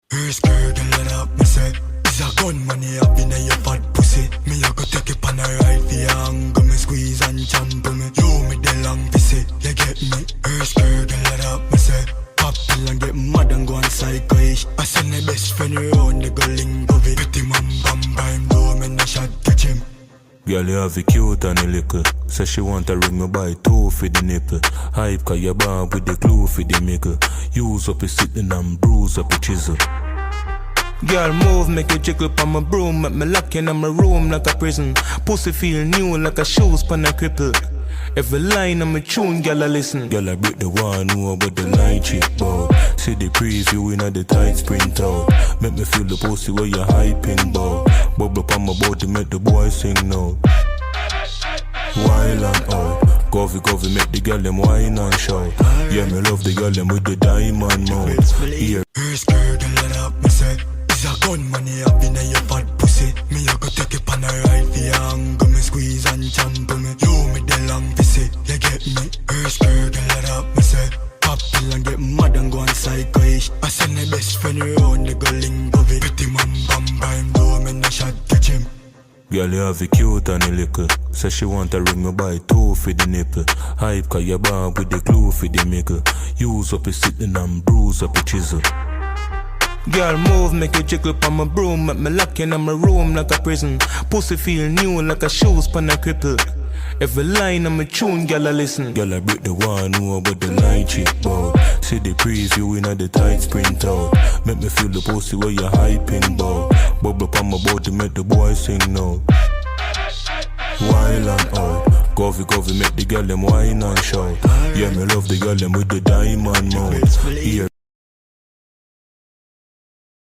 First girl, let up, me say. Is a gun money up in your fat pussy. Me a go take it on a ride for your anger. Me squeeze and champ me. You me the long pussy, you get me. First girl, let up, me say. Pop pill and get mad and go on psycho-ish. I send my best friend around the go link of it. Pretty man bam bam, do me no shot catch him. Girl, you have a cute and a little. Say she want to ring me by two for the nipple. Hype cause you born with the glue for the mickle. Use up your sitting and bruise up your chisel. Girl, move, make you jiggle on my broom. Make me lock in my room like a prison. Pussy feel new like a shoes pan a cripple. Every line of my tune, girl, I listen. Girl, I break the one, know about the light chick bout. See the preview in the tight sprint out. Make me feel the pussy where you hyping bout. Bubble up on my body, make the boy sing now. Wild and out. Govy, make the girl them wine and shout. Yeah, me love the girl them with the diamond mouth. Here. First girl, let up, me say. Is a gun money up in your fat pussy. Me a go take it on a ride for your anger. Me squeeze and champ me. You me the long pussy, you get me. First girl, let up, me say. Pop pill and get mad and go on psycho-ish. I send my best friend around the go link of it. Pretty man bam bam, do me no shot catch him. Girl, you have a cute and a little. Say she want to ring me by two for the nipple. Hype cause you born with the glue for the mickle. Use up your sitting and bruise up your chisel. Girl, move, make you jiggle on my broom. Make me lock in my room like a prison. Pussy feel new like a shoes pan a cripple. Every line of my tune, girl, I listen. Girl, I break the one, know about the light chick bout. See the preview in the tight sprint out. Make me feel the pussy where you hyping bout. Bubble up on my body, make the boy sing now. Wild and out. Govy, make the girl them wine and shout. Yeah, me love the girl them with the diamond mouth. Here.